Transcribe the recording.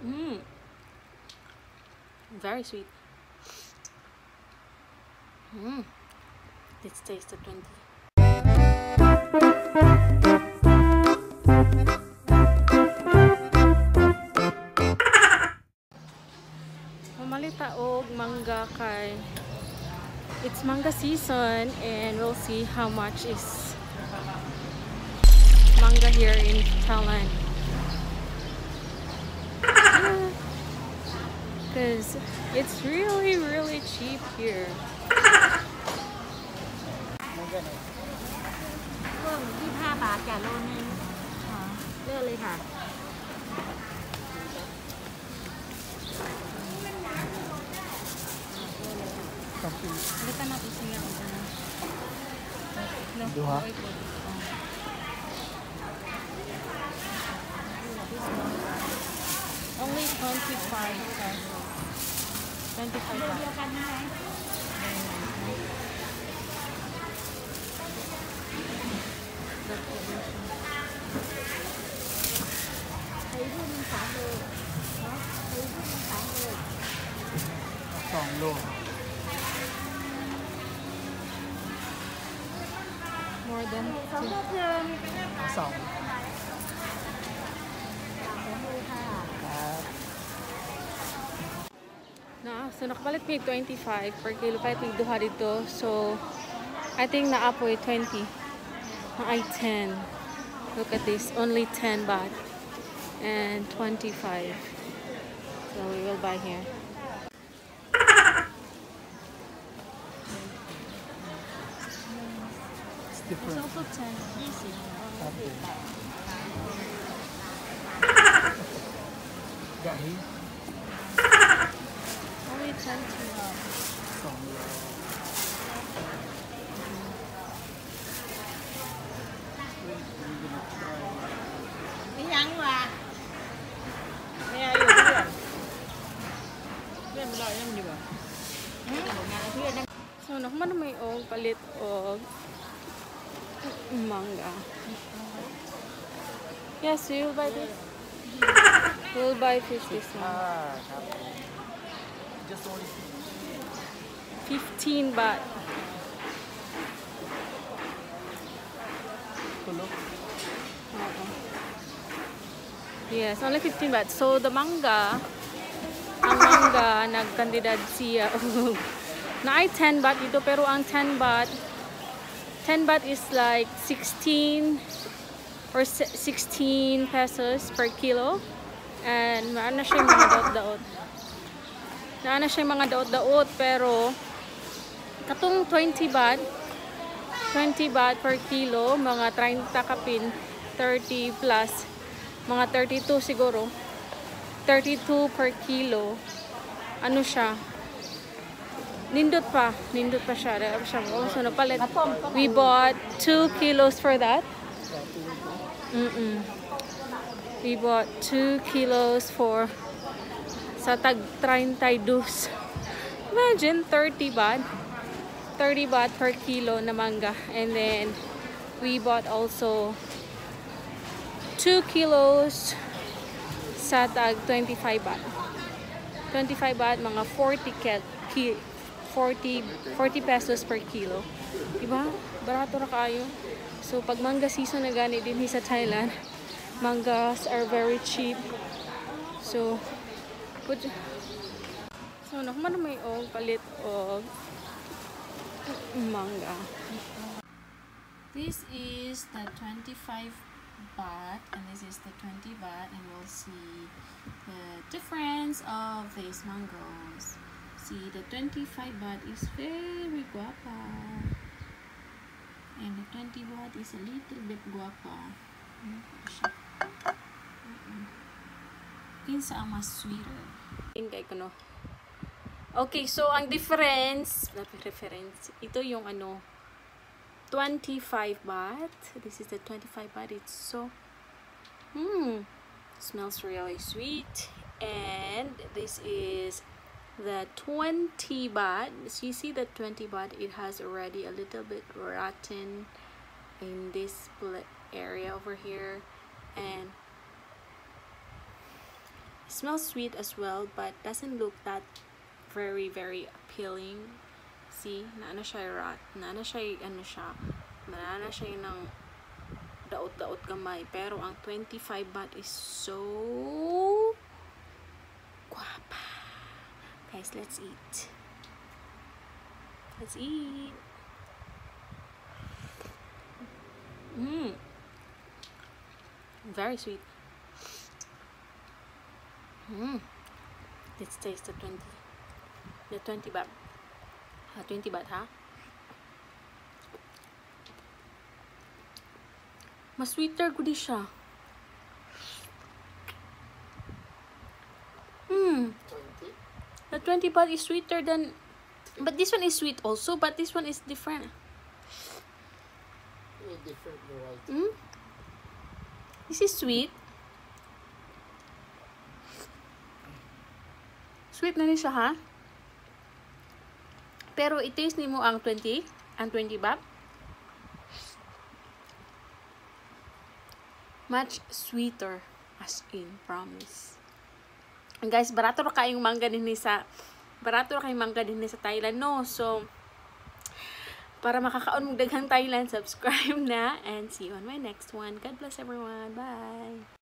Mmm. Very sweet. Mmm. Let's taste the 20. Mamalita og mangga kay it's manga season, and we'll see how much is manga here in Thailand. Because it's really cheap here. Duha. Only 25 pesos. 25 baht. More than 2 so nakapalit may 25 per kilo kahit may duha dito. So I think naapoy 20. Ay 10. Look at this, only 10 baht and 25. So we will buy here. It's different. It's also 10. Easy. Kahit. Only 10 to So nakuha na may og palit og manga. Yes, we will buy this. We'll buy fish this one. Just only 15 baht. tulog. Yes, only 15 baht. So the manga, ang manga nagkandidad siya na ay 10 baht dito, pero ang 10 baht is like 16 or 16 pesos per kilo, and maana siya mga daot-daot. Naana siya mga daot-daot, pero katong 20 baht per kilo, mga 30 kapin, 30 plus, mga 32 siguro, 32 per kilo. Ano siya? Nindot pa siya. So napalit. We bought 2 kilos for that. We bought 2 kilos for sa tag 32. Imagine 30 baht per kilo na manga. And then we bought also 2 kilos sa tag 25 baht. 25 baht, mga 40 pesos per kilo. Diba? Barato na kayo. So pag manga season na gani din sa Thailand, mangas are very cheap. So nakuha na may og palit og manga. This is the 25 baht and this is the 20 baht, and we'll see the difference of these mangoes. See, the 25 baht is very guapa and the 20 baht is a little bit guapa. Kinsa ang mas sweeter? Ingay ko no. Okay, so ang difference, ito yung ano, 25 baht. This is the 25 baht. It's so smells really sweet. And this is the 20 baht. So you see the 20 baht, it has already a little bit rotten in this area over here, and Smells sweet as well, but doesn't look that very appealing. See, naana siya rat, naana siya ng daot-daot gamay. Pero ang 25 baht is so guapa. Guys, let's eat. Let's eat. Very sweet. Let's taste the 20 baht. 20 baht, ha? Mas sweeter ko di siya. 20? The 20 baht is sweeter than, but this one is sweet also, but this one is different. A different variety. This is sweet. Sweet na rin siya, ha? Pero i-taste ni mo ang 20 baht. Much sweeter, as in, promise. And guys, barato ra kayong mangga din sa Thailand, no? So, para makakaon mong daghang Thailand, subscribe na, and see you on my next one. God bless everyone. Bye!